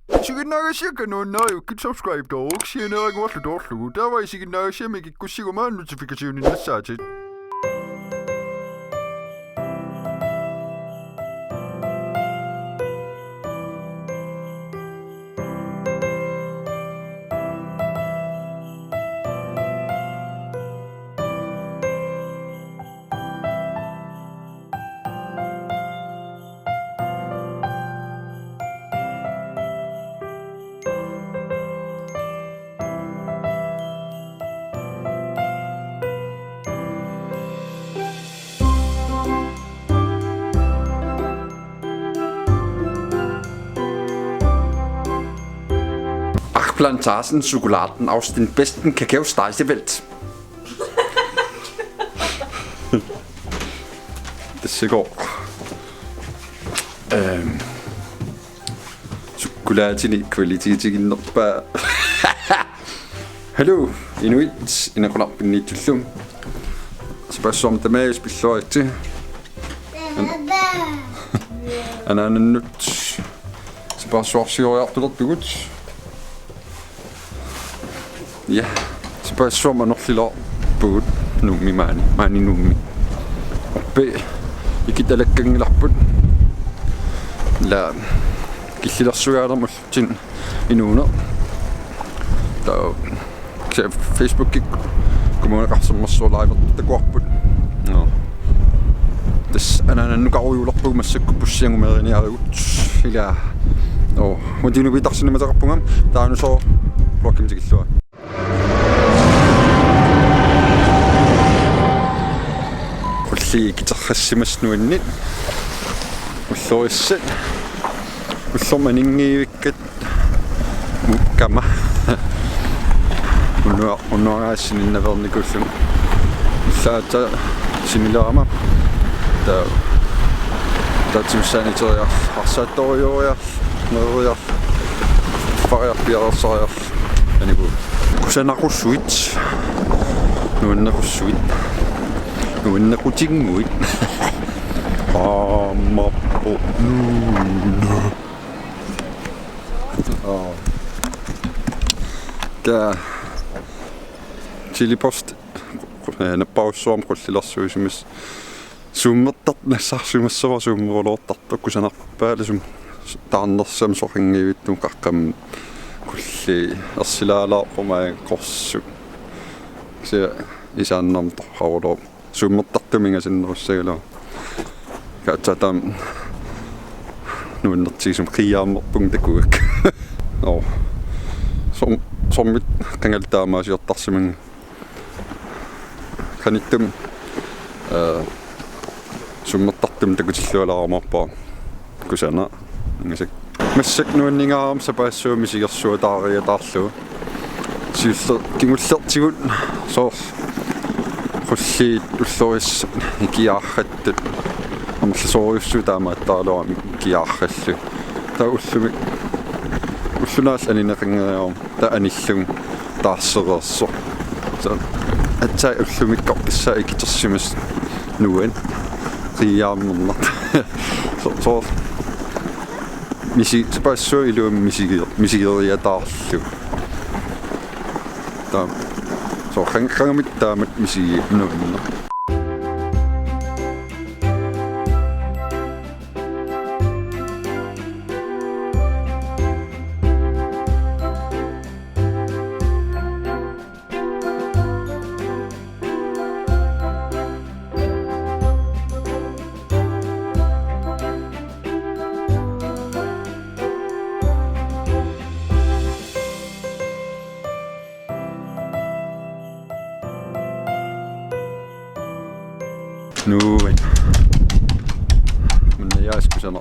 Sige naga no na you subscribe to sige naga what to da wa sige naga sige mig ku sige ma notification ni sa chat. Plantagen Schokoladen aus den besten Kakaosteig der Welt. Det går. Chokolade kvalitet ba. Hallo, inuit inakunapin nitullum. Spørgsmål om det spiser ikke. Ana nut. Spørgsmål siger jeg det godt. Ja, spørgsmål man nok lilla bud nu mi mani nu mi. Be ikita lekkeng lappun. La kissila suara musin inuna. Da Facebook kommer kasam masso live det går. Ja. Det ana nu går jo lappu masuk pushing med ni ut. Ila. Og hun dinu bitak sinne med rappungam. Der er nu så blokken til så. Kulli kitarrassimas nuannit ullurissan ullormaningiivikkat mukkama unnuaraassininnavernikullu ullaata similaama taatimussaaniteriar arsaattorioriar neruriar fariarpiarersariar aniku kusanaqussuit nuannaqussuit nuannaqutinnguit aamappo ta chilipost nappaussuam qullilersuisimis summertat nassarsumassava summerulortartu kusanarpaalasum taarnersam soqingiivittum qaqqam kulli ersilaalaaqormaa qorsu se isaannam torhaulor summertartuminga sinnerussagala kaatsaatam nuannertiisum qiaammerpung takuak no sommit qangaltaamaasiortarsimin kanittum summertartum takutillualaamarpa kusana ingasak массак нуаннингаарам сапаассууми сигерсуа таариатаарлу сиуллер кигуллертигут соор хуллиит уллорис икиаарраттут амласоориуссу таамааттаалуами киаарраллу таа уллуми уллунаал анинеқингериарум таа аниллуг таарсереерсо så атсаа уллумиккор писсаа икитерсимас нуан риааммернар så misi sepaassua iluum misigeriataarlu ta so qangamit taamat misigi nuunna nu men jeg skulle sådan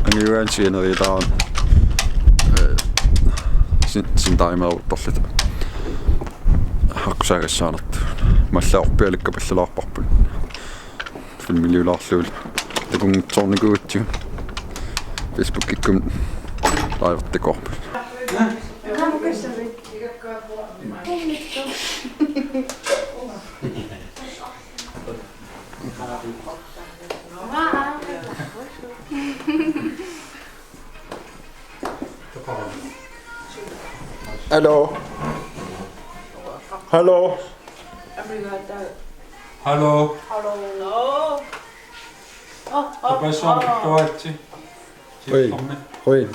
angiveren siger der sin timer torlit hakkusaagassaanartu маллаорпиаликка паллалаарпарпут филмилиулаарлуул такунгторникуутсу Facebook иккум лайвертекорпу Hallo. Hallo. Hallo. Hallo. Tapos on tuotti. Oi. Oi.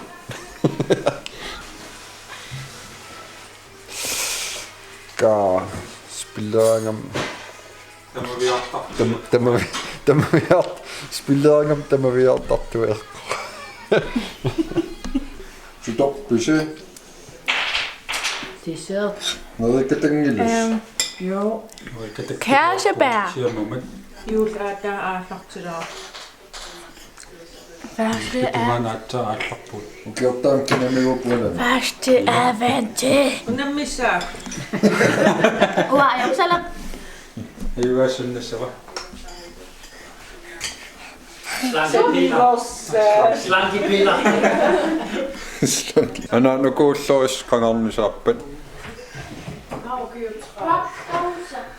Ka spillerangam tamaviart spillerangam tamaviartartuer. Sutoppise. Dessert. Nadikatangilus. Jo. Kirsebær. Siger nummer. Juleærter er faktiskt. Første Man atta ataput. Kiottam kinamiupuana. Første advente. Unemmissa. Ua, onko siellä? Ei hyvä sinne se va. Slankipilla. Ana no kuullois kangarnisaappen.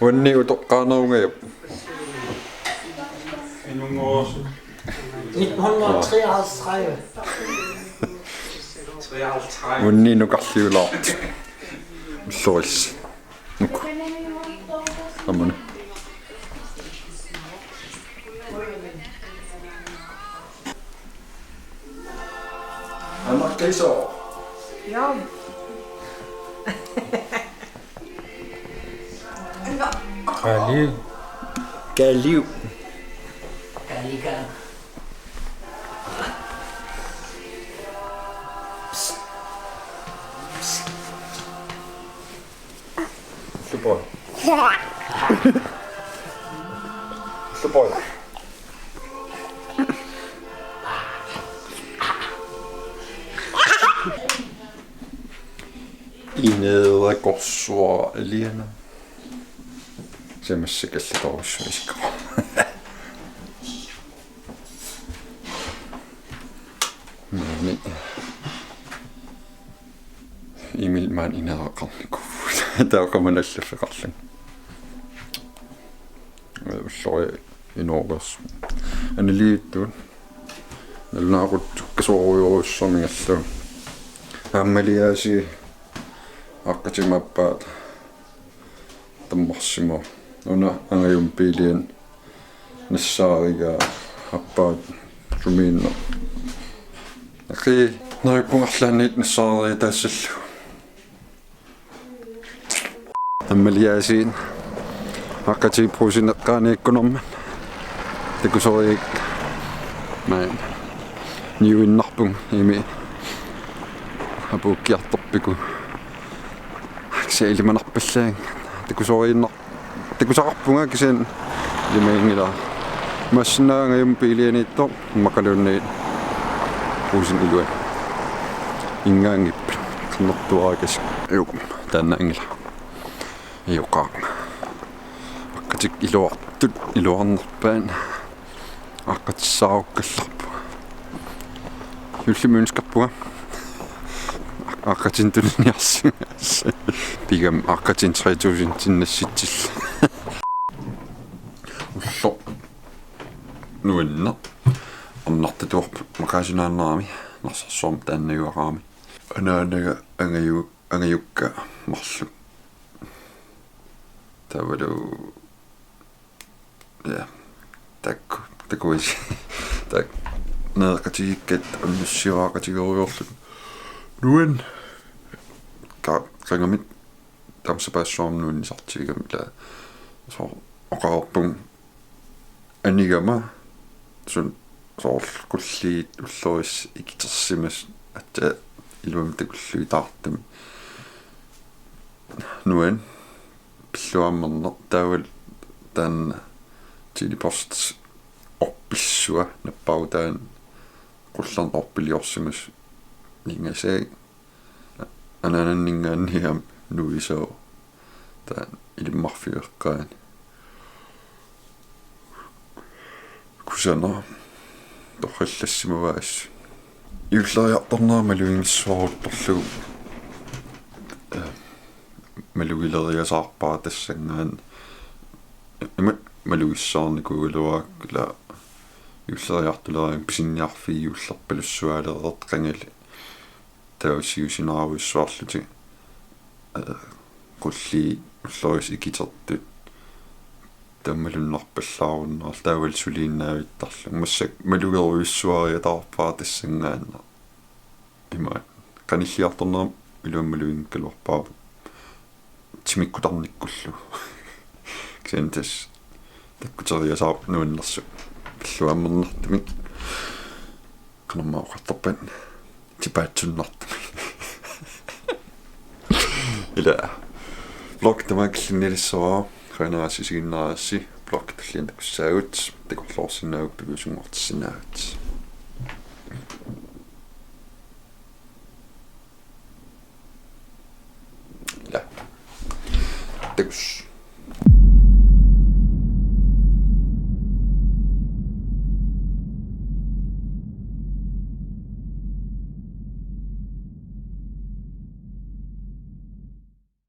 Wanni utoqqaanaungajup. Minun års. 1933. 53. Wanni nuqarliulaart. Ulluris. Nuk. Amana. Anna keiso. Ja. Kali. Galiu. Super. Super. Inede gorsua liana. Semmoissikallitoussuisikko. Niin. Imilmaan inaqarniku. Taaqamanallafeqarlang. Ussori inorgers. Aniliittuun. Nalnaaqut kasuoruuruussormingallu. Ammaliaasi аққатимаппаат таммарсимо уна ангаюм пилиан нассаарига аппаат сумиинно аки нариппунгарлаанниит нассаари таассаллу аммалиаасиин аққатипрусинеққааниаккунэрман такусориик маан ниуиннарпун ими апуккиарторпику сеилиманарпаллаан такусорииннар такусақарпунга кисен лимаингила масснаангаюм пилианиитто макалуунни уусин илуа ингаангипп қиннэртуаракас юк тааннаангила иоқаа аккатик илуартут илуарнерпаан аққатиссааруккалларпу юллимуунскарпуга аққатин тулниарсу пигам аққатин 3000 тиннасситсил улло нуинна амнартатуарпу макаасинааннаами нарсарсуарм тааннагуараами анаанага ангаюкка марлу тавалу я такуис так наакатигиккат амнуссиваакатигориорлут нуин ringamit tamsapassuarnuunni sartigamila so oqarpung anigama sun soorkulliit ulluris ikitersimas atta iluam takulluitaartam nuin pilluammerner taawal taanna tilipost orpissua nappautaan qullarn orpiliorsimus ningasai anananningaanniam nuisoo taan ilimmarfiueqqaani kusana torrallassimuvaas юллариарторнермалуингиссуарутторлугу малугилериасаарпаа тассангаан има малуиссаарникугулуаак ла юллериартулерин писинниарфи юллерпалуссуалеерт qangili таусиусинааруйссуарлути qulli уллорис икитертут таммалуннарпаллааруннаар таавал сулииннаавиттарлу массак малугеруйуссуариатаарпаа тассангаанна има каниллиарторнерам илуаммалуингкалуарпаа тимиккутарниккуллу ксентас таккутериасаа нуаннерсу пиллуаммернартми канамаақартарпан типаатсуннартми ила блог тамаклиннилиссоо ханаассисигиннаарасси блог таллианакуссаагут такорлоорсинаагуп пигусунгортиссинаагут ила такус